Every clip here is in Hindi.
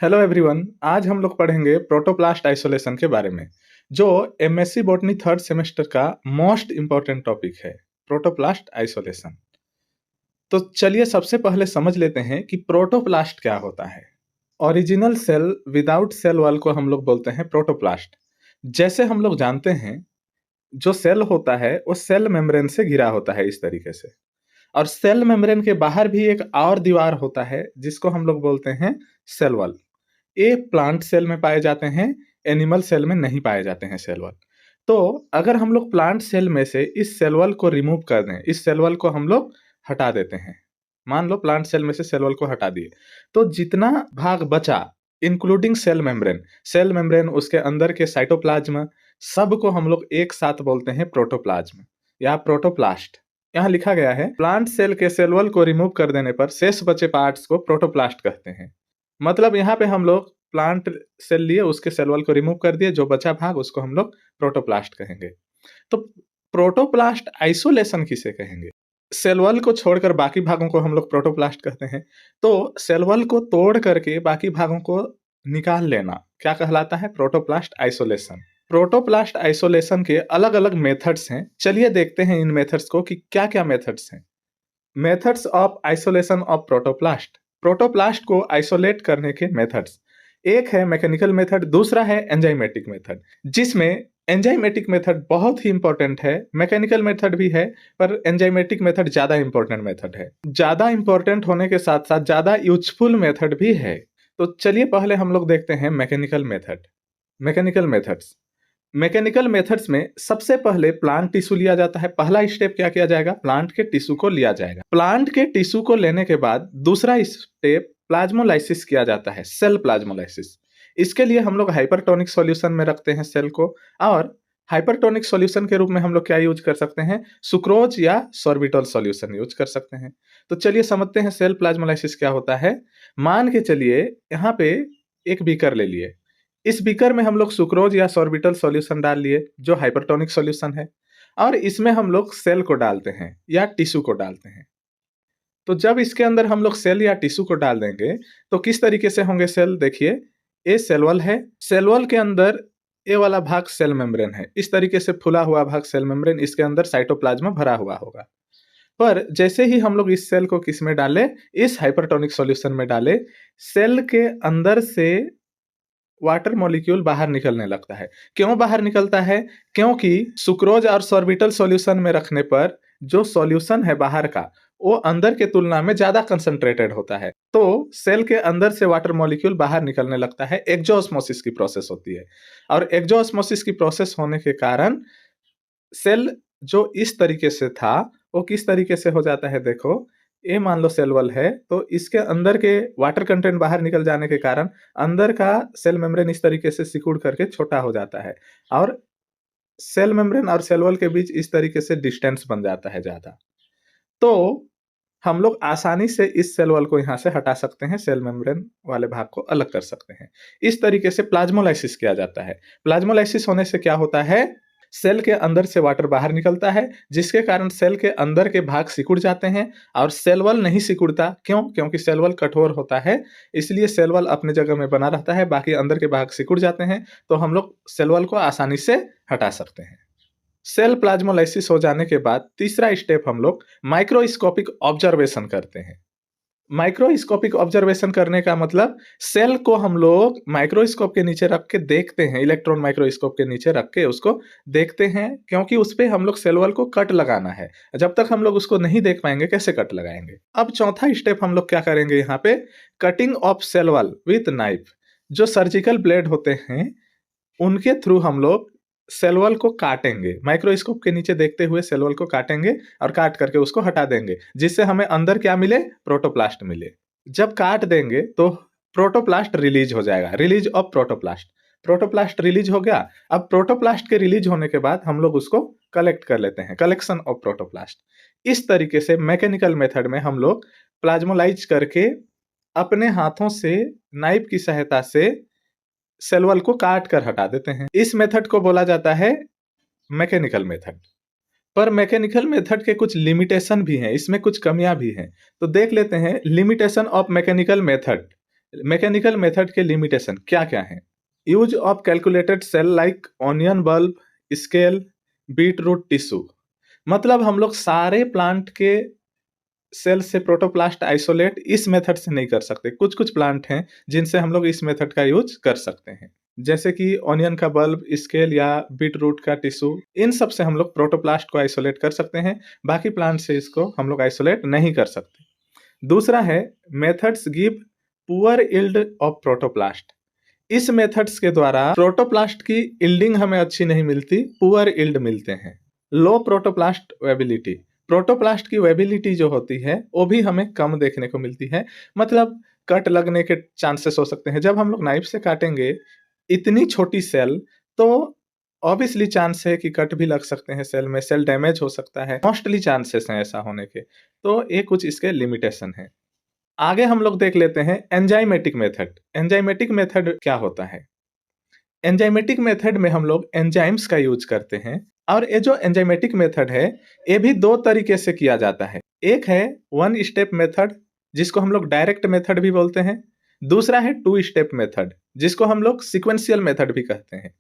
Hello everyone. आज हम लोग पढ़ेंगे प्रोटोप्लास्ट आइसोलेशन के बारे में, जो एमएससी बॉटनी थर्ड सेमेस्टर का मोस्ट इम्पोर्टेंट टॉपिक है, प्रोटोप्लास्ट आइसोलेशन। तो चलिए सबसे पहले समझ लेते हैं कि प्रोटोप्लास्ट क्या होता है। Original cell without cell wall को हम लोग बोलते हैं प्रोटोप्लास्ट। जैसे हम लोग जानते हैं, जो सेल होता है वो सेल मेम्ब्रेन से घिरा होता है इस तरीके से, और सेल मेम्ब्रेन के बाहर भी एक और दीवार होता है जिसको हम लोग बोलते हैं सेल वॉल। ये प्लांट सेल में पाए जाते हैं, एनिमल सेल में नहीं पाए जाते हैं सेल वॉल। तो अगर हम लोग प्लांट सेल में से इस सेल वॉल को रिमूव कर दें, इस सेल वॉल को हम लोग हटा देते हैं, मान लो प्लांट सेल में से सेल वॉल को हटा दिए, तो जितना भाग बचा इंक्लूडिंग सेल मेम्ब्रेन उसके अंदर के साइटोप्लाज्म, सब को हम लोग एक साथ बोलते हैं प्रोटोप्लाज्म या प्रोटोप्लास्ट। यहाँ लिखा गया है, प्लांट सेल के सेल वॉल को रिमूव कर देने पर शेष बचे पार्ट्स को प्रोटोप्लास्ट कहते हैं। मतलब यहाँ पे हम लोग प्लांट सेल लिए, उसके सेल वॉल को रिमूव कर दिए, जो बचा भाग उसको हम लोग प्रोटोप्लास्ट कहेंगे। तो प्रोटोप्लास्ट आइसोलेशन किसे कहेंगे? सेल वॉल को छोड़कर बाकी भागों को हम लोग प्रोटोप्लास्ट कहते हैं। तो सेल वॉल को तोड़ करके बाकी भागों को निकाल लेना क्या कहलाता है? Protoplast isolation. प्रोटोप्लास्ट आइसोलेशन के अलग अलग मेथड्स हैं। चलिए देखते हैं इन मेथड्स को कि क्या क्या मेथड्स हैं। Methods of isolation of protoplast. Protoplast को आइसोलेट करने के मेथड्स, एक है मैकेनिकल मेथड, दूसरा है एंजाइमेटिक मेथड। जिसमें एंजाइमेटिक मेथड बहुत ही इंपॉर्टेंट है, मैकेनिकल मेथड भी है, पर एंजाइमेटिक मेथड ज्यादा इंपॉर्टेंट मेथड है। ज्यादा इंपॉर्टेंट होने के साथ साथ ज्यादा यूजफुल मेथड भी है। तो चलिए पहले हम लोग देखते हैं mechanical method. Mechanical methods, mechanical methods में सबसे पहले प्लांट टिश्यू लिया जाता है। पहला स्टेप क्या किया जाएगा? प्लांट के टिश्यू को लिया जाएगा। प्लांट के टिश्यू को लेने के बाद दूसरा स्टेप प्लाज्मोलाइसिस किया जाता है, सेल प्लाज्मोलाइसिस। इसके लिए हम लोग हाइपरटोनिक सॉल्यूशन में रखते हैं सेल को, और हाइपरटोनिक सॉल्यूशन के रूप में हम लोग क्या यूज कर सकते हैं? सुक्रोज या सॉर्बिटॉल सॉल्यूशन यूज कर सकते हैं। तो चलिए समझते हैं सेल प्लाज्मोलाइसिस क्या होता है। मान के चलिए यहाँ पे एक बीकर ले लिए, इस बीकर में हम लोग सुक्रोज या सॉर्बिटल सॉल्यूशन डाल लिए जो हाइपरटोनिक सॉल्यूशन है, और इसमें हम लोग सेल को डालते हैं या टिश्यू को डालते हैं। तो जब इसके अंदर हम लोग सेल या टिश्यू को डाल देंगे तो किस तरीके से होंगे सेल? देखिए, ये सेल वॉल है, सेल वॉल के अंदर ये वाला भाग सेल मेम्ब्रेन है, इस तरीके से फुला हुआ भाग सेल मेम्ब्रेन, इसके अंदर साइटोप्लाज्म भरा हुआ होगा। पर जैसे ही हम लोग इस सेल को किस में डाले? इस हाइपरटोनिक सॉल्यूशन में डाले, सेल के अंदर से वाटर मॉलिक्यूल बाहर निकलने लगता है। क्यों बाहर निकलता है? क्योंकि सुक्रोज और सॉर्बिटल सॉल्यूशन में रखने पर जो सॉल्यूशन है बाहर का, वो अंदर के तुलना में ज्यादा कंसंट्रेटेड होता है। तो सेल के अंदर से वाटर मॉलिक्यूल बाहर निकलने लगता है, एक्सोऑस्मोसिस की प्रोसेस होती है। और एक्सोऑस्मोसिस की प्रोसेस होने के कारण सेल जो इस तरीके से था वो किस तरीके से हो जाता है? देखो, ये मान लो सेल वॉल है, तो इसके अंदर के वाटर कंटेंट बाहर निकल जाने के कारण अंदर का सेल मेम्ब्रेन इस तरीके से सिकुड़ करके छोटा हो जाता है, और सेल मेम्ब्रेन और सेल वॉल के बीच इस तरीके से डिस्टेंस बन जाता है ज्यादा। तो हम लोग आसानी से इस सेल वॉल को यहाँ से हटा सकते हैं, सेल मेम्ब्रेन वाले भाग को अलग कर सकते हैं। इस तरीके से प्लाज्मोलाइसिस किया जाता है। प्लाज्मोलाइसिस होने से क्या होता है? सेल के अंदर से वाटर बाहर निकलता है, जिसके कारण सेल के अंदर के भाग सिकुड़ जाते हैं, और सेल वॉल नहीं सिकुड़ता। क्यों? क्योंकि सेल वॉल कठोर होता है, इसलिए सेल वॉल अपने जगह में बना रहता है, बाकी अंदर के भाग सिकुड़ जाते हैं। तो हम लोग सेल वॉल को आसानी से हटा सकते हैं। सेल प्लाज्मोलाइसिस हो जाने के बाद तीसरा स्टेप हम लोग माइक्रोस्कोपिक ऑब्जर्वेशन करते हैं। माइक्रोस्कोपिक ऑब्जर्वेशन करने का मतलब, सेल को हम लोग माइक्रोस्कोप के नीचे रख के देखते हैं, इलेक्ट्रॉन माइक्रोस्कोप के नीचे रख के उसको देखते हैं, क्योंकि उस पे हम लोग सेल वॉल को कट लगाना है। जब तक हम लोग उसको नहीं देख पाएंगे कैसे कट लगाएंगे? अब चौथा स्टेप हम लोग क्या करेंगे यहाँ पे? Cutting off cell wall with knife. जो सर्जिकल ब्लेड होते हैं उनके थ्रू हम लोग सेल वॉल को काटेंगे, माइक्रोस्कोप के नीचे देखते हुए सेल वॉल को काटेंगे और काट करके उसको हटा देंगे, जिससे हमें अंदर क्या मिले? प्रोटोप्लास्ट मिले। जब काट देंगे तो प्रोटोप्लास्ट रिलीज हो जाएगा, release of protoplast. Protoplast release हो गया। अब प्रोटोप्लास्ट के रिलीज होने के बाद हम लोग उसको कलेक्ट कर लेते हैं, कलेक्शन ऑफ प्रोटोप्लास्ट। इस तरीके से मैकेनिकल मेथड में हम लोग प्लाज्मोलाइज करके अपने हाथों से नाइफ की सहायता से सेल वॉल को काट कर हटा देते हैं। इस मेथड को बोला जाता है मैकेनिकल मेथड। पर मैकेनिकल मेथड के कुछ लिमिटेशन भी हैं, इसमें कुछ कमियां भी हैं। तो देख लेते हैं limitation of mechanical method. Mechanical method के लिमिटेशन क्या-क्या हैं? Use of calculated cell like onion bulb, scale, beet root tissue. मतलब हम लोग सारे प्लांट के सेल से प्रोटोप्लास्ट आइसोलेट इस मेथड से नहीं कर सकते। कुछ-कुछ प्लांट हैं जिनसे हम लोग इस मेथड का यूज़ कर सकते हैं। जैसे कि ऑनियन का बल्ब, स्केल या बीट रूट का टिश्यू, इन सब से हम लोग प्रोटोप्लास्ट को आइसोलेट कर सकते हैं। बाकी प्लांट से इसको हम लोग आइसोलेट नहीं कर सकते। दूसरा है methods give poor yield of protoplast. इस मेथड्स के द्वारा प्रोटोप्लास्ट की यील्डिंग हमें अच्छी नहीं मिलती, पुअर यील्ड मिलते हैं। लो प्रोटोप्लास्ट वेबिलिटी। प्रोटोप्लास्ट की वेबिलिटी जो होती है वो भी हमें कम देखने को मिलती है। मतलब कट लगने के चांसेस हो सकते हैं। जब हम लोग नाइफ से काटेंगे इतनी छोटी सेल, तो ऑब्वियसली चांस है कि कट भी लग सकते हैं सेल में, सेल डैमेज हो सकता है। मोस्टली चांसेस हैं ऐसा होने के। तो ये कुछ इसके लिमिटेशन है। आगे हम लोग देख लेते हैं एंजाइमेटिक मेथड। एंजाइमेटिक मेथड क्या होता है? एंजाइमेटिक मेथड में हम लोग एंजाइम्स का यूज करते हैं। और ये जो एंजाइमेटिक मेथड है, ये भी दो तरीके से किया जाता है। एक है वन स्टेप मेथड, जिसको हम लोग डायरेक्ट मेथड भी बोलते हैं। दूसरा है टू स्टेप मेथड, जिसको हम लोग सीक्वेंशियल मेथड भी कहते हैं।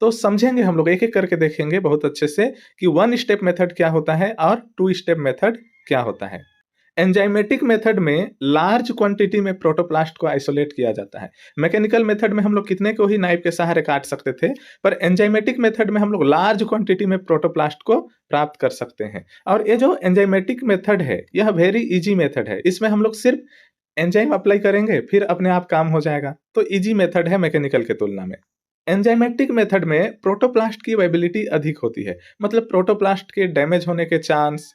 तो समझेंगे हम लोग, एक एक करके देखेंगे बहुत अच्छे से कि वन स्टेप मेथड क्या होता है और टू स्टेप मेथड क्या होता है। एंजाइमेटिक मेथड में लार्ज क्वांटिटी में प्रोटोप्लास्ट को आइसोलेट किया जाता है। मैकेनिकल मेथड में हम लोग कितने को ही नाइफ के सहारे काट सकते थे, पर एंजाइमेटिक मेथड में हम लोग लार्ज क्वांटिटी में प्रोटोप्लास्ट को प्राप्त कर सकते हैं। और ये जो एंजाइमेटिक मेथड है, यह वेरी इजी मेथड है। इसमें हम लोग सिर्फ एंजाइम अप्लाई करेंगे, फिर अपने आप काम हो जाएगा। तो इजी मेथड है मैकेनिकल के तुलना में। एंजाइमेटिक मेथड में प्रोटोप्लास्ट की वेबिलिटी अधिक होती है। मतलब प्रोटोप्लास्ट के डैमेज होने के चांस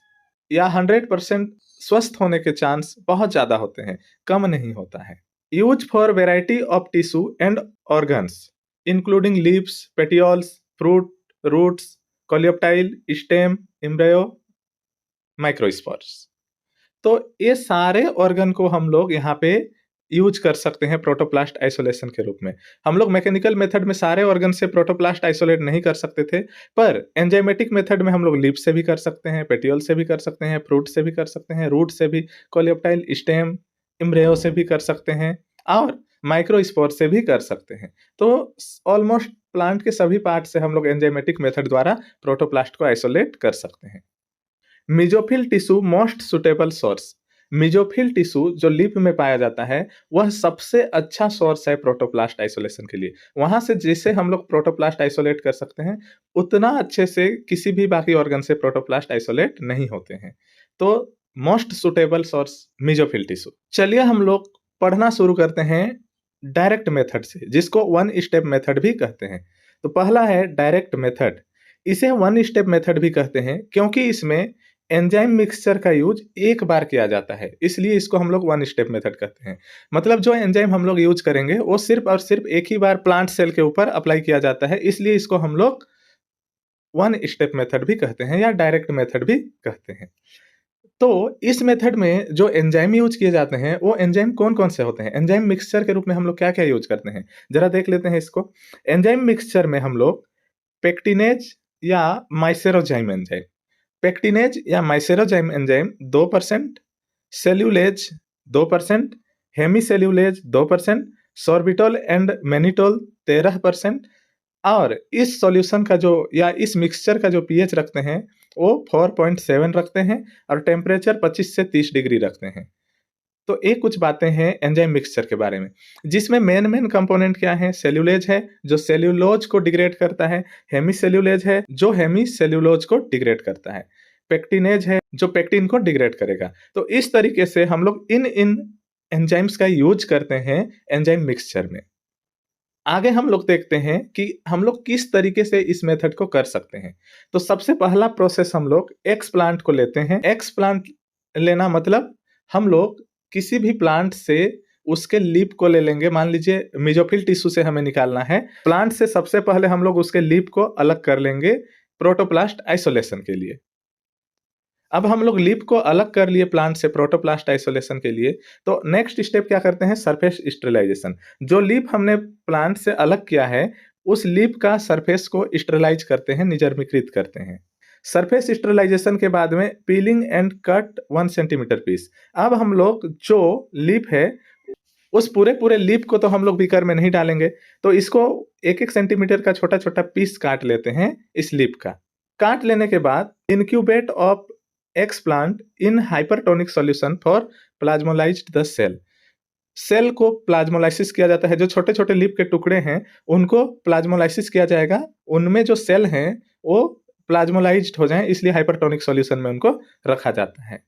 या 100% स्वस्थ होने के चांस बहुत ज्यादा होते हैं, कम नहीं होता है। Use for variety of tissue and organs including leaves, petioles, fruit, roots, coleoptile, stem, embryo, microspores. तो ये सारे ऑर्गन को हम लोग यहाँ पे यूज कर सकते हैं प्रोटोप्लास्ट आइसोलेशन के रूप में। हम लोग मैकेनिकल मेथड में सारे ऑर्गन से प्रोटोप्लास्ट आइसोलेट नहीं कर सकते थे, पर एंजाइमेटिक मेथड में हम लोग लीफ से भी कर सकते हैं, पेटियोल से भी कर सकते हैं, फ्रूट से भी कर सकते हैं, रूट से भी, कोलियोप्टाइल, स्टेम, एम्ब्रियो से भी कर सकते हैं और माइक्रोस्पोर से भी कर सकते हैं। तो ऑलमोस्ट प्लांट के सभी पार्ट से हम लोग एंजाइमेटिक मेथड द्वारा प्रोटोप्लास्ट को आइसोलेट कर सकते हैं। Mesophyll tissue most suitable source. Mesophyll tissue जो लीफ में पाया जाता है, वह सबसे अच्छा सोर्स है प्रोटोप्लास्ट आइसोलेशन के लिए। वहां से जैसे हम लोग प्रोटोप्लास्ट आइसोलेट कर सकते हैं, उतना अच्छे से किसी भी बाकी ऑर्गन से प्रोटोप्लास्ट आइसोलेट नहीं होते हैं। तो most suitable source mesophyll tissue. चलिए हम लोग पढ़ना शुरू करते हैं डायरेक्ट मेथड से, जिसको वन स्टेप मेथड भी कहते हैं। तो पहला है डायरेक्ट मेथड। इसे वन स्टेप मेथड भी कहते हैं क्योंकि इसमें एंजाइम मिक्सचर का यूज एक बार किया जाता है, इसलिए इसको हम लोग वन स्टेप मेथड कहते हैं। मतलब जो एंजाइम हम लोग यूज करेंगे वो सिर्फ और सिर्फ एक ही बार प्लांट सेल के ऊपर अप्लाई किया जाता है, इसलिए इसको हम लोग वन स्टेप मेथड भी कहते हैं या डायरेक्ट मेथड भी कहते हैं। तो इस मेथड में जो एंजाइम यूज किए जाते हैं, वो एंजाइम कौन कौन से होते हैं? एंजाइम मिक्सचर के रूप में हम लोग क्या क्या यूज करते हैं, जरा देख लेते हैं इसको। एंजाइम मिक्सचर में हम लोग पेक्टिनेज या माइसेरोजाइम एंजाइम, पेक्टिनेज या macerozyme enzyme 2%, cellulase 2%, hemicellulase 2%, sorbitol and mannitol 13%। और इस सॉल्यूशन का जो या इस मिक्सचर का जो पीएच रखते हैं वो 4.7 रखते हैं और टेम्परेचर 25 से 30 डिग्री रखते हैं। तो ये कुछ बातें हैं एंजाइम मिक्सचर के बारे में, जिसमें मेन मेन कंपोनेंट क्या है? सेल्यूलेज है जो सेल्यूलोज को डिग्रेड करता है, हेमी सेल्यूलेज है जो हेमी सेल्यूलोज को डिग्रेड करता है, पेक्टिनेज है जो पेक्टिन को डिग्रेड करेगा। तो इस तरीके से हम लोग इन इन एंजाइम्स का यूज करते हैं एंजाइम मिक्सचर में। आगे हम लोग देखते हैं कि हम लोग किस तरीके से इस मेथड को कर सकते हैं। तो सबसे पहला प्रोसेस हम लोग एक्स प्लांट को लेते हैं। एक्स प्लांट लेना मतलब हम लोग किसी भी प्लांट से उसके लीफ को ले लेंगे। मान लीजिए मेसोफिल टिश्यू से हमें निकालना है, प्लांट से सबसे पहले हम लोग उसके लीफ को अलग कर लेंगे प्रोटोप्लास्ट आइसोलेशन के लिए। अब हम लोग लीफ को अलग कर लिए प्लांट से प्रोटोप्लास्ट आइसोलेशन के लिए, तो नेक्स्ट स्टेप क्या करते हैं? Surface sterilisation. जो लीफ हमने प्लांट से अलग किया है, उस लीफ का सरफेस को स्टेरिलाइज करते हैं, निर्जमीकृत करते हैं। सरफेस स्टेरिलाइजेशन के बाद में peeling and cut 1 centimetre piece. अब हम लोग जो लीफ है उस पूरे लीफ को तो हम लोग बीकर में नहीं डालेंगे, तो इसको 1-1 सेंटीमीटर का छोटा-छोटा पीस काट लेते हैं इस लीफ का। काट लेने के बाद incubate of explant in hypertonic solution for plasmolysed the cell. Cell को प्लाज्मोलाइसिस किया जाता है, जो छोटे-छोटे लीफ के टुकड़े हैं, उनको प्लाज्मोलाइसिस किया जाएगा। उनमें जो सेल हैं, वो प्लाज्मोलाइज्ड हो जाएँ, इसलिए हाइपरटोनिक सॉल्यूशन में उनको रखा जाता है।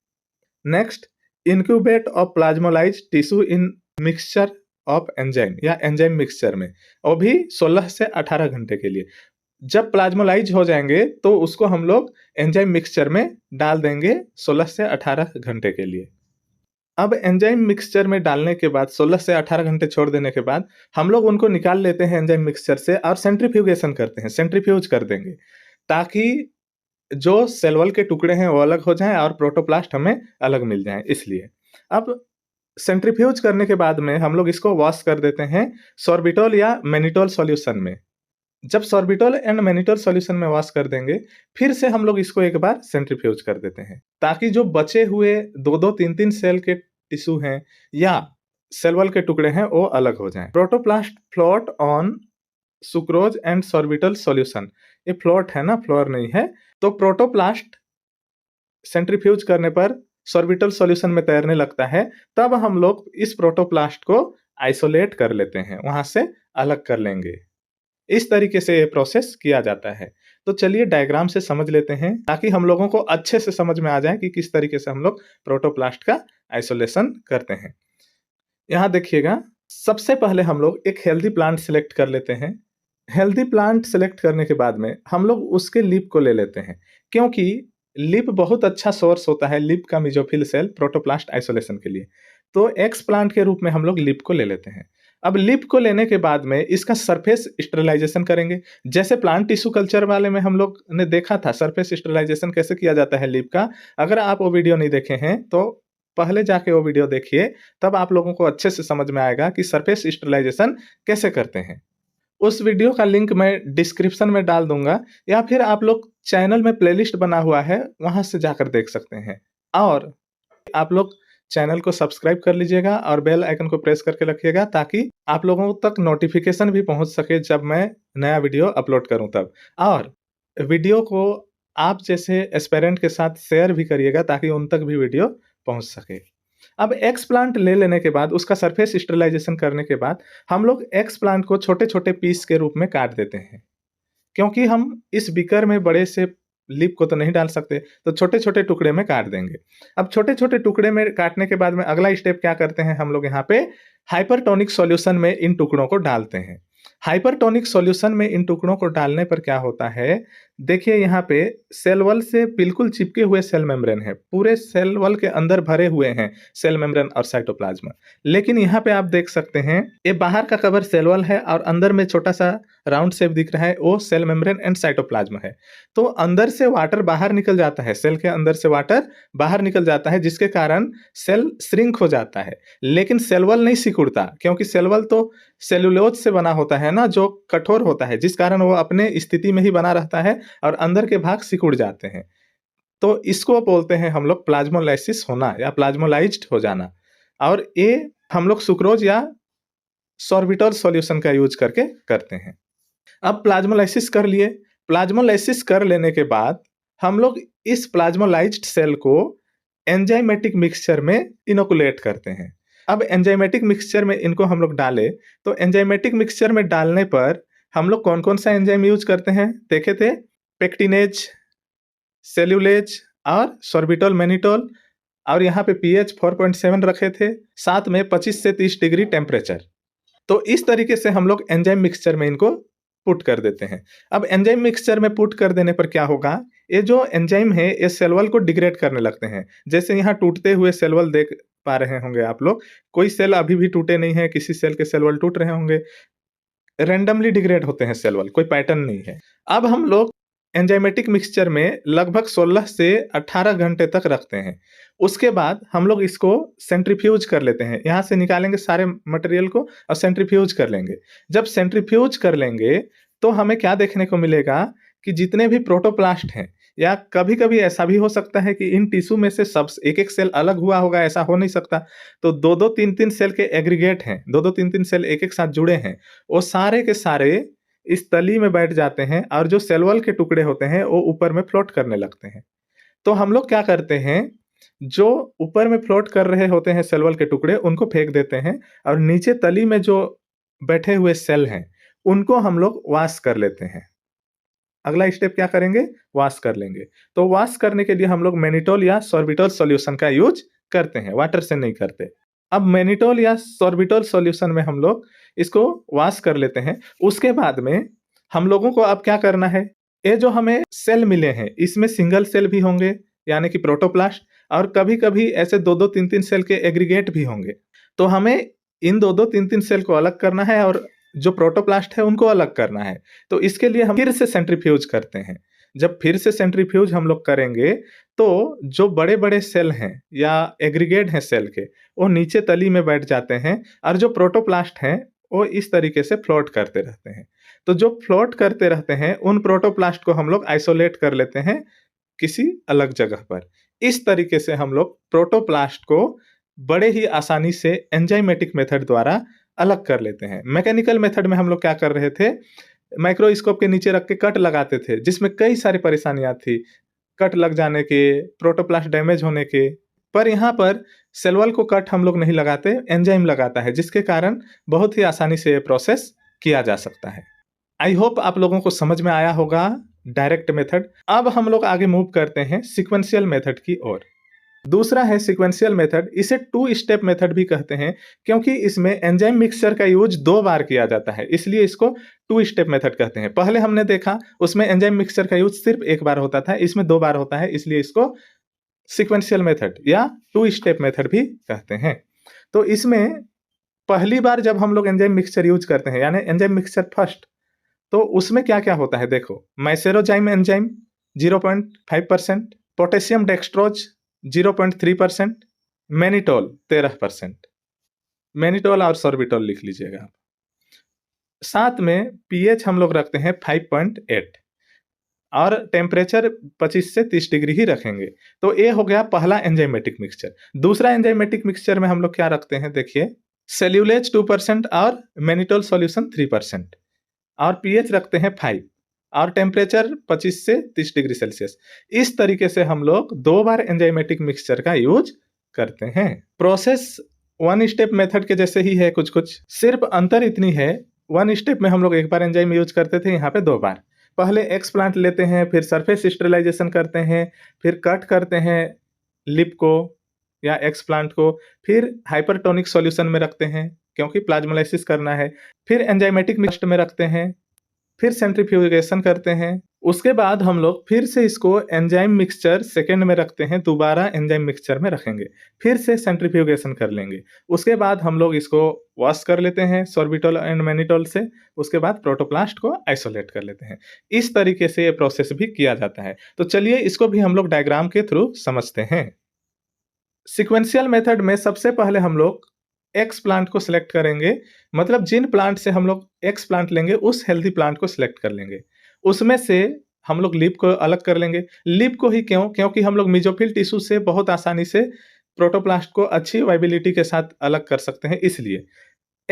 Next, incubate of plasmolysed tissue in mixture of enzyme या एंजाइम मिक्सचर में, वो भी 16 से 18 घंटे के लिए। जब प्लाज्मोलाइज हो जाएंगे तो उसको हम लोग एंजाइम मिक्सचर में डाल देंगे 16 से 18 घंटे के लिए। अब एंजाइम मिक्सचर में डालने के बाद 16 से 18 घंटे छोड़ देने के बाद हम लोग उनको निकाल लेते हैं एंजाइम मिक्सचर से और सेंट्रीफ्यूगेशन करते हैं, सेंट्रीफ्यूज कर देंगे, ताकि जो सेल वॉल के टुकड़े हैं वो अलग हो जाएं और प्रोटोप्लास्ट हमें अलग मिल जाएं। इसलिए अब सेंट्रीफ्यूज करने के बाद में हम लोग इसको वॉश कर देते हैं सॉर्बिटॉल या मैनिटोल सॉल्यूशन में। जब सॉर्बिटॉल एंड मैनिटोल सॉल्यूशन में वॉश कर देंगे, फिर से हम लोग इसको एक बार सेंट्रीफ्यूज कर देते हैं, ताकि जो बचे हुए 2-2, 3-3 सेल के टिश्यू हैं या सेल वॉल के टुकड़े हैं वो अलग हो जाएं। Protoplast float on sucrose and sorbitol solution. ये फ्लोट है ना, फ्लोर नहीं है। तो प्रोटोप्लास्ट सेंट्रीफ्यूज करने पर सॉर्बिटल सॉल्यूशन में तैरने लगता है, तब हम लोग इस प्रोटोप्लास्ट को आइसोलेट कर लेते हैं, वहां से अलग कर लेंगे। इस तरीके से ये प्रोसेस किया जाता है। तो चलिए डायग्राम से समझ लेते हैं, ताकि हम लोगों को अच्छे से समझ में आ जाए कि किस तरीके से हम लोग प्रोटोप्लास्ट का आइसोलेशन करते हैं। यहाँ देखिएगा, सबसे पहले हम लोग एक हेल्दी प्लांट सिलेक्ट कर लेते हैं। हेल्दी प्लांट सिलेक्ट करने के बाद में हम लोग उसके लीफ को ले लेते हैं, क्योंकि लीफ बहुत अच्छा सोर्स होता है लीफ का मेसोफिल सेल प्रोटोप्लास्ट आइसोलेशन के लिए। तो एक्स प्लांट के रूप में हम लोग लीफ को ले लेते हैं। अब लीफ को लेने के बाद में इसका सरफेस स्टेरिलाइजेशन करेंगे। जैसे प्लांट टिश्यू कल्चर वाले में हम लोग ने देखा था सरफेस स्टेरिलाइजेशन कैसे किया जाता है लीफ का। अगर आप वो वीडियो नहीं देखे हैं तो पहले जाके वो वीडियो देखिए, तब आप लोगों को अच्छे से समझ में आएगा कि सरफेस स्टेरिलाइजेशन कैसे करते हैं। उस वीडियो का लिंक मैं डिस्क्रिप्शन में डाल दूंगा, या फिर आप लोग चैनल में प्लेलिस्ट बना हुआ है, वहां से जाकर देख सकते हैं। और आप लोग चैनल को सब्सक्राइब कर लीजिएगा और बेल आइकन को प्रेस करके रखिएगा, ताकि आप लोगों तक नोटिफिकेशन भी पहुंच सके जब मैं नया वीडियो अपलोड करूं तब। और वीडियो को आप जैसे एस्पेरेंट के साथ शेयर भी करिएगा, ताकि उन तक भी वीडियो पहुंच सके। अब एक्स प्लांट ले लेने के बाद, उसका सरफेस स्टेरिलाइजेशन करने के बाद, हम लोग एक्स प्लांट को छोटे-छोटे पीस के रूप में काट देते हैं। क्योंकि हम इस बीकर में बड़े से लीफ को तो नहीं डाल सकते, तो छोटे-छोटे टुकड़े में काट देंगे। अब छोटे-छोटे टुकड़े में काटने के बाद में अगला स्टेप क्या करते हैं, हम लोग यहाँ पे हाइपरटोनिक सॉल्यूशन में इन टुकड़ों को डालते हैं। हाइपरटोनिक सॉल्यूशन में इन टुकड़ों को डालने पर क्या होता है, देखिए यहाँ पे सेल वॉल से बिल्कुल चिपके हुए सेल मेम्ब्रेन है, पूरे सेल वॉल के अंदर भरे हुए हैं सेल मेम्ब्रेन और साइटोप्लाज्म। लेकिन यहाँ पे आप देख सकते हैं, ये बाहर का कवर सेल वॉल है और अंदर में छोटा सा राउंड शेप दिख रहा है, वो सेल मेम्ब्रेन एंड साइटोप्लाज्म है। तो अंदर से वाटर बाहर निकल जाता है, सेल के अंदर से वाटर बाहर निकल जाता है, जिसके कारण सेल श्रिंक हो जाता है। लेकिन सेल वॉल नहीं सिकुड़ता, क्योंकि सेल वॉल तो सेलुलोज से बना होता है ना, जो कठोर होता है, जिस कारण वो अपने स्थिति में ही बना रहता है और अंदर के भाग सिकुड़ जाते हैं। तो इसको बोलते हैं हम लोग प्लाज्मोलाइसिस होना या प्लाज्मोलाइज्ड हो जाना। और ये हम लोग सुक्रोज या सॉर्बिटॉल सॉल्यूशन का यूज करके करते हैं। अब प्लाज्मोलाइसिस कर लिए। प्लाज्मोलाइसिस कर लेने के बाद हम लोग इस प्लाज्मोलाइज्ड सेल को एंजाइमेटिक मिक्सचर में इनोकुलेट करते हैं। अब एंजाइमेटिक मिक्सचर में इनको हम लोग डाले, तो एंजाइमेटिक मिक्सचर में डालने पर हम लोग कौन कौन सा एंजाइम यूज करते हैं देखे थे, पेक्टिनेज, सेल्यूलेज और सॉर्बिटॉल मैनिटोल। और यहाँ पे पीएच 4.7 रखे थे, साथ में 25 से 30 डिग्री टेम्परेचर। तो इस तरीके से हम लोग एंजाइम मिक्सचर में इनको पुट कर देते हैं। अब एंजाइम मिक्सचर में पुट कर देने पर क्या होगा, ये जो एंजाइम है ये सेल वॉल को डिग्रेड करने लगते हैं। जैसे यहाँ टूटते हुए सेल वॉल देख पा रहे होंगे आप लोग, कोई सेल अभी भी टूटे नहीं है, किसी सेल के सेल वॉल टूट रहे होंगे, रैंडमली डिग्रेड होते हैं सेल वॉल, कोई पैटर्न नहीं है। अब हम लोग एंजाइमेटिक मिक्सचर में लगभग 16 से 18 घंटे तक रखते हैं। उसके बाद हम लोग इसको सेंट्रीफ्यूज कर लेते हैं, यहाँ से निकालेंगे सारे मटेरियल को और सेंट्रीफ्यूज कर लेंगे। जब सेंट्रीफ्यूज कर लेंगे तो हमें क्या देखने को मिलेगा कि जितने भी प्रोटोप्लास्ट हैं या कभी-कभी ऐसा भी हो सकता है कि इन टिश्यू में से सब एक-एक सेल अलग हुआ होगा, ऐसा हो नहीं सकता। तो 2-2 3-3 सेल के एग्रीगेट हैं, 2-2 3-3 सेल एक-एक साथ जुड़े हैं, वो सारे के सारे इस तली में बैठ जाते हैं और जो सेल वॉल के टुकड़े होते हैं, वो ऊपर में फ्लोट करने लगते हैं। तो हम लोग क्या करते हैं, जो ऊपर में फ्लोट कर रहे होते हैं सेल वॉल के टुकड़े, उनको फेंक देते हैं और नीचे तली में जो बैठे हुए सेल हैं, उनको हम लोग वॉश कर लेते हैं। अगला स्टेप क्या करेंगे? वॉश कर लेंगे। तो वॉश करने के लिए हम लोग मैनिटोल या सॉर्बिटोल सॉल्यूशन का यूज़ करते हैं, वाटर से नहीं करते। अब मैनिटोल या सॉर्बिटोल सॉल्यूशन में हम लोग इसको वॉश कर लेते हैं। उसके बाद में हम लोगों को अब क्या करना है, ये जो हमें सेल मिले हैं, इसमें सिंगल सेल भी होंगे, यानी कि प्रोटोप्लास्ट, और कभी-कभी ऐसे 2-2 3-3 सेल के एग्रीगेट भी होंगे। तो हमें इन 2-2 3-3 सेल को अलग करना है और जो प्रोटोप्लास्ट है उनको अलग करना है। तो इसके लिए हम फिर से सेंट्रीफ्यूज करते हैं। जब फिर से सेंट्रीफ्यूज हम लोग करेंगे, तो जो बड़े-बड़े सेल हैं या एग्रीगेट हैं सेल के, वो नीचे तली में बैठ जाते हैं और जो प्रोटोप्लास्ट हैं, वो इस तरीके से फ्लोट करते रहते हैं। तो जो फ्लोट करते रहते हैं, उन प्रोटोप्लास्ट को हम लोग आइसोलेट कर लेते हैं किसी अलग जगह पर। इस तरीके से हम लोग प्रोटोप्लास्ट को बड़े ही आसानी से एंजाइमेटिक मेथड द्वारा अलग कर लेते हैं। मैकेनिकल मेथड में हम लोग क्या कर रहे थे, माइक्रोस्कोप के नीचे रख के कट लगाते थे, जिसमें कई सारी परेशानियाँ थी। कट लग जाने के, प्रोटोप्लास्ट डैमेज होने के। पर यहाँ पर सेल वॉल को कट हम लोग नहीं लगाते, एंजाइम लगाता है, जिसके कारण बहुत ही आसानी से ये प्रोसेस किया जा सकता है। आई होप आप लोगों को समझ में आया होगा डायरेक्ट मेथड। अब हम लोग आगे मूव करते हैं सीक्वेंशियल मेथड की ओर। दूसरा है सीक्वेंशियल मेथड। इसे 2 स्टेप मेथड भी कहते हैं, क्योंकि इसमें एंजाइम मिक्सचर का यूज 2 बार किया जाता है, इसलिए इसको 2 स्टेप मेथड कहते हैं। पहले हमने देखा उसमें एंजाइम मिक्सचर का यूज सिर्फ 1 बार होता था, इसमें 2 बार होता है, इसलिए इसको सीक्वेंशियल मेथड या 2 स्टेप मेथड भी कहते हैं। तो इसमें पहली बार जब हम लोग एंजाइम मिक्सचर यूज करते हैं, यानी एंजाइम मिक्सचर फर्स्ट, तो उसमें क्या-क्या होता है देखो, macerozyme enzyme 0.5%, potassium dextrose 0.3%, mannitol 13%। Mannitol और सॉर्बिटोल लिख लीजिएगा आप। साथ में पीएच हम लोग रखते हैं 5.8 और टेम्परेचर 25 से 30 डिग्री ही रखेंगे। तो ये हो गया पहला एंजाइमेटिक मिक्सचर। दूसरा एंजाइमेटिक मिक्सचर में हम लोग क्या रखते हैं देखिए, सेल्यूलेज 2% और मैनिटोल सॉल्यूशन 3% और पीएच रखते हैं 5 और टेम्परेचर 25 से 30 डिग्री सेल्सियस। इस तरीके से हम लोग 2 बार एंजाइमेटिक मिक्सचर का यूज करते हैं। प्रोसेस 1 स्टेप मेथड के जैसे ही है कुछ-कुछ, सिर्फ अंतर इतनी है, 1 स्टेप में हम लोग 1 बार एंजाइम यूज करते थे, यहाँ पे 2 बार। पहले एक्सप्लांट लेते हैं, फिर सरफेस स्टेरिलाइजेशन करते हैं, फिर कट करते हैं लिप को या एक्सप्लांट को, फिर हाइपरटोनिक सॉल्यूशन में रखते हैं क्योंकि प्लाज्मोलाइसिस करना है, फिर एंजाइमेटिक मिक्सचर में रखते हैं, फिर सेंट्रीफ्यूगेशन करते हैं। उसके बाद हम लोग फिर से इसको एंजाइम मिक्सचर सेकंड में रखते हैं, दोबारा एंजाइम मिक्सचर में रखेंगे, फिर से सेंट्रीफ्यूगेशन कर लेंगे। उसके बाद हम लोग इसको वॉश कर लेते हैं सॉर्बिटोल एंड मैनिटोल से, उसके बाद प्रोटोप्लास्ट को आइसोलेट कर लेते हैं। इस तरीके से ये प्रोसेस भी किया जाता है। तो चलिए इसको भी हम लोग डायग्राम के थ्रू समझते हैं। सीक्वेंशियल मेथड में सबसे पहले हम लोग एक्स प्लांट को सिलेक्ट करेंगे, मतलब जिन प्लांट से हम लोग एक्स प्लांट लेंगे उस हेल्दी प्लांट को सिलेक्ट कर लेंगे। उसमें से हम लोग लीफ को अलग कर लेंगे। लीफ को ही क्यों? क्योंकि हम लोग मेसोफिल टिश्यू से बहुत आसानी से प्रोटोप्लास्ट को अच्छी वाइबिलिटी के साथ अलग कर सकते हैं, इसलिए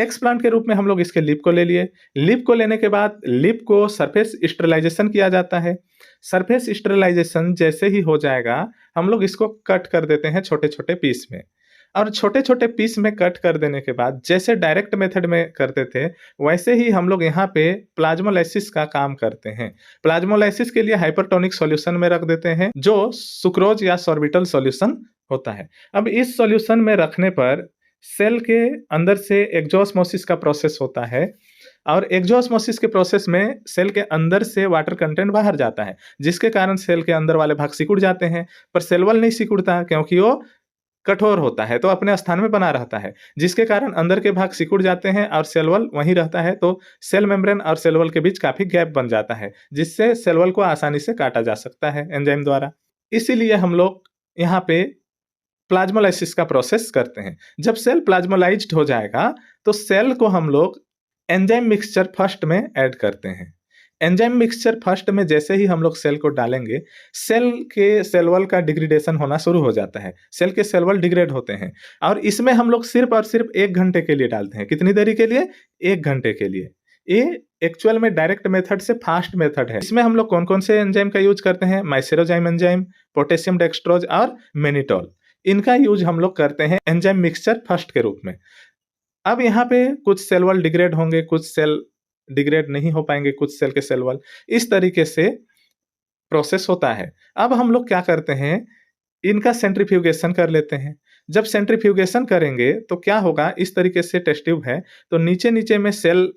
एक्स प्लांट के रूप में हम लोग इसके लीफ को ले लिए। लीफ को लेने के बाद लीफ को सरफेस स्टेरिलाइजेशन किया जाता है। सरफेस स्टेरिलाइजेशन जैसे ही हो जाएगा, हम लोग इसको कट कर देते हैं छोटे-छोटे पीस में, और छोटे-छोटे पीस में कट कर देने के बाद जैसे डायरेक्ट मेथड में करते थे, वैसे ही हम लोग यहाँ पे प्लाज्मोलाइसिस का काम करते हैं। प्लाज्मोलाइसिस के लिए हाइपरटोनिक सॉल्यूशन में रख देते हैं, जो सुक्रोज या सॉर्बिटल सॉल्यूशन होता है। अब इस सॉल्यूशन में रखने पर सेल के अंदर से एक्सोस्मोसिस का प्रोसेस होता है, और एक्सोस्मोसिस के प्रोसेस में सेल के अंदर से वाटर कंटेंट बाहर जाता है, जिसके कारण सेल के अंदर वाले भाग सिकुड़ जाते हैं। पर सेल वॉल नहीं सिकुड़ता, क्योंकि वो कठोर होता है, तो अपने स्थान में बना रहता है, जिसके कारण अंदर के भाग सिकुड़ जाते हैं और सेल वॉल वहीं रहता है। तो सेल मेम्ब्रेन और सेल वॉल के बीच काफी गैप बन जाता है, जिससे सेल वॉल को आसानी से काटा जा सकता है एंजाइम द्वारा। इसीलिए हम लोग यहाँ पे प्लाज्मोलाइसिस का प्रोसेस करते हैं। जब सेल प्लाज्मोलाइज्ड हो जाएगा, तो सेल को हम लोग एंजाइम मिक्सचर फर्स्ट में ऐड करते हैं। एंजाइम मिक्सचर फर्स्ट में जैसे ही हम लोग सेल को डालेंगे, सेल के सेल वॉल का डिग्रेडेशन होना शुरू हो जाता है। सेल के सेल वॉल डिग्रेड होते हैं और इसमें हम लोग सिर्फ और सिर्फ 1 घंटे के लिए डालते हैं। कितनी देरी के लिए? 1 घंटे के लिए। ये एक्चुअल में डायरेक्ट मेथड से फास्ट मेथड है। इसमें हम लोग कौन-कौन से एंजाइम का यूज़ करते हैं? माइसेरोजाइम एंजाइम, पोटेशियम डेक्सट्रोज और मैनिटोल। इनका यूज़ हम लोग करते हैं एंजाइम मिक्सचर फर्स्ट के रूप में। अब यहाँ पे कुछ सेल वॉल डिग्रेड होंगे, कुछ सेल डिग्रेड नहीं हो पाएंगे, कुछ सेल के सेल वॉल, इस तरीके से प्रोसेस होता है। अब हम लोग क्या करते हैं, इनका सेंट्रीफ्यूगेशन कर लेते हैं। जब सेंट्रीफ्यूगेशन करेंगे तो क्या होगा, इस तरीके से टेस्ट ट्यूब है, तो नीचे-नीचे में सेल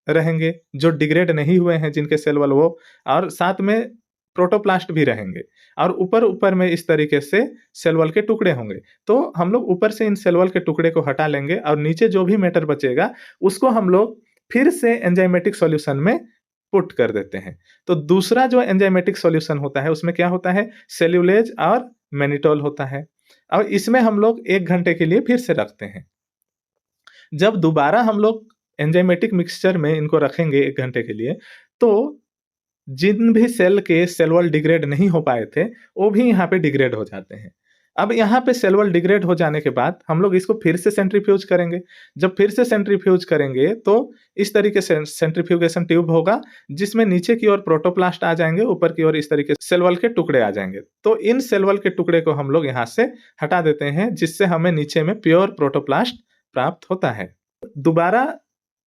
रहेंगे जो डिग्रेड नहीं हुए हैं, जिनके सेल वॉल वो, और साथ में प्रोटोप्लास्ट भी रहेंगे और ऊपर-ऊपर में इस तरीके से सेल वॉल के टुकड़े होंगे। तो हम लोग ऊपर से इन सेल वॉल के टुकड़े को हटा लेंगे और नीचे जो भी मैटर बचेगा उसको हम लोग फिर से एंजाइमेटिक सॉल्यूशन में पुट कर देते हैं। तो दूसरा जो एंजाइमेटिक सॉल्यूशन होता है उसमें क्या होता है, सेल्यूलेज और मैनिटोल होता है और इसमें हम लोग 1 घंटे के लिए फिर से रखते हैं। जब दोबारा हम लोग एंजाइमेटिक मिक्सचर में इनको रखेंगे 1 घंटे के लिए, तो जिन भी सेल के सेल वॉल डिग्रेड नहीं हो पाए थे, वो भी यहाँ पे डिग्रेड हो जाते हैं। अब यहाँ पे सेल वॉल डिग्रेड हो जाने के बाद हम लोग इसको फिर से सेंट्रीफ्यूज करेंगे। जब फिर से सेंट्रीफ्यूज करेंगे तो इस तरीके से सेंट्रीफ्यूगेशन ट्यूब होगा जिसमें नीचे की ओर प्रोटोप्लास्ट आ जाएंगे, ऊपर की ओर इस तरीके से सेल वॉल के टुकड़े आ जाएंगे। तो इन सेल वॉल के टुकड़े को हम लोग यहाँ से हटा देते हैं, जिससे हमें नीचे में प्योर प्रोटोप्लास्ट प्राप्त होता है। दोबारा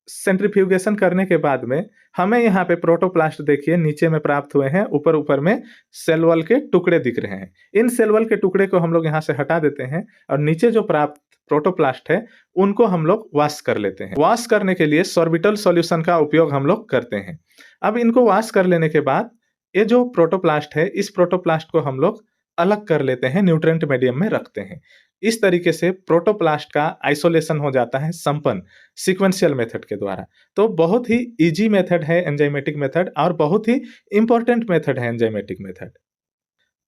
सेंट्रीफ्यूगेशन करने के बाद में हमें यहाँ पे प्रोटोप्लास्ट देखिए नीचे में प्राप्त हुए हैं, ऊपर में सेल वॉल के टुकड़े दिख रहे हैं। इन सेल वॉल के टुकड़े को हम लोग यहाँ से हटा देते हैं और नीचे जो प्राप्त प्रोटोप्लास्ट है उनको हम लोग वॉश कर लेते हैं। वॉश करने के लिए सॉर्बिटल सॉल्यूशन का उपयोग हम लोग करते हैं। अब इनको वॉश कर लेने के बाद ये जो प्रोटोप्लास्ट है, इस प्रोटोप्लास्ट को हम लोग अलग कर लेते हैं, न्यूट्रिएंट मीडियम में रखते हैं। इस तरीके से प्रोटोप्लास्ट का आइसोलेशन हो जाता है संपन्न सीक्वेंशियल मेथड के द्वारा। तो बहुत ही इजी मेथड है एंजाइमेटिक मेथड और बहुत ही इंपॉर्टेंट मेथड है एंजाइमेटिक मेथड।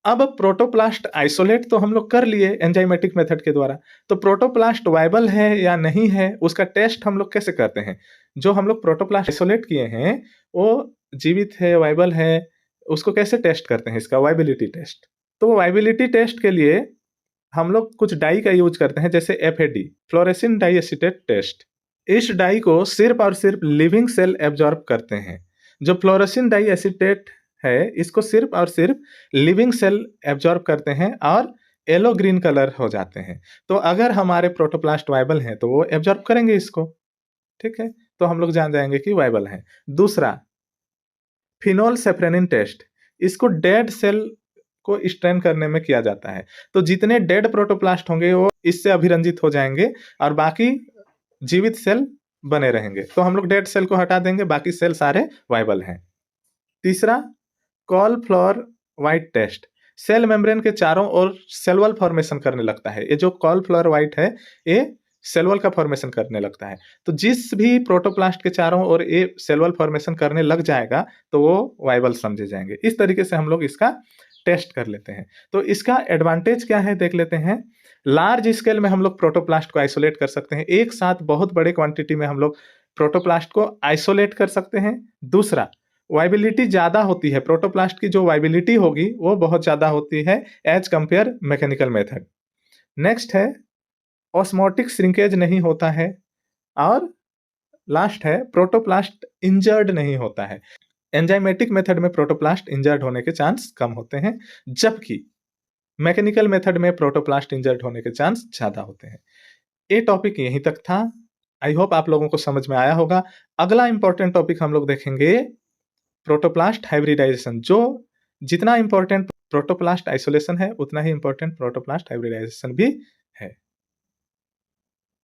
अब प्रोटोप्लास्ट आइसोलेट तो हम लोग कर लिए एंजाइमेटिक मेथड के द्वारा, तो प्रोटोप्लास्ट वायबल है या नहीं है उसका टेस्ट हम लोग कैसे करते हैं? जो हम लोग प्रोटोप्लास्ट आइसोलेट किए हैं वो जीवित है, वायबल है, उसको कैसे टेस्ट करते हैं? इसका वायबिलिटी टेस्ट। तो वायबिलिटी टेस्ट के लिए हम लोग कुछ डाई का यूज करते हैं, जैसे FAD, फ्लोरेसिन डाइएसिटेट टेस्ट। इस डाई को सिर्फ और सिर्फ लिविंग सेल एब्जॉर्ब करते हैं। जो फ्लोरेसिन डाइएसिटेट है इसको सिर्फ और सिर्फ लिविंग सेल एब्जॉर्ब करते हैं और येलो ग्रीन कलर हो जाते हैं। तो अगर हमारे प्रोटोप्लास्ट वायबल हैं तो वो एब्जॉर्ब करेंगे इसको, ठीक है, तो हम लोग जान जाएंगे कि वायबल है। दूसरा फिनोल सेफ्रेनिन टेस्ट, इसको डेड सेल को स्ट्रेन करने में किया जाता है। तो जितने डेड प्रोटोप्लास्ट होंगे वो इससे अभिरंजित हो जाएंगे और बाकी जीवित सेल बने रहेंगे। तो हम लोग डेड सेल को हटा देंगे, बाकी सेल सारे वायबल हैं। तीसरा calcofluor white test, cell membrane के चारों ओर सेल वॉल फॉर्मेशन करने लगता है। ये जो कॉल फ्लोर वाइट है ये सेल वॉल का फॉर्मेशन करने लगता है। तो जिस भी प्रोटोप्लास्ट के चारों ओर ये सेल वॉल फॉर्मेशन करने लग जाएगा तो वो वायबल समझे जाएंगे। इस तरीके से हम लोग इसका टेस्ट कर लेते हैं। तो इसका एडवांटेज क्या है देख लेते हैं। लार्ज स्केल में हम लोग प्रोटोप्लास्ट को आइसोलेट कर सकते हैं, एक साथ बहुत बड़े क्वांटिटी में हम लोग प्रोटोप्लास्ट को आइसोलेट कर सकते हैं। दूसरा वाइबिलिटी ज्यादा होती है, प्रोटोप्लास्ट की जो वाइबिलिटी होगी वो बहुत ज्यादा होती है as compare mechanical method. Next है ऑस्मोटिक श्रिंकेज नहीं होता है और लास्ट है प्रोटोप्लास्ट इंजर्ड नहीं होता है। एंजाइमेटिक मेथड में प्रोटोप्लास्ट इंजर्ड होने के चांस कम होते हैं, जबकि मैकेनिकल मेथड में प्रोटोप्लास्ट इंजर्ड होने के चांस ज्यादा होते हैं। ये टॉपिक यहीं तक था। आई होप आप लोगों को समझ में आया होगा। अगला इंपॉर्टेंट टॉपिक हम लोग देखेंगे प्रोटोप्लास्ट हाइब्रिडाइजेशन। जो जितना इंपॉर्टेंट प्रोटोप्लास्ट आइसोलेशन है उतना ही इंपॉर्टेंट प्रोटोप्लास्ट हाइब्रिडाइजेशन भी है।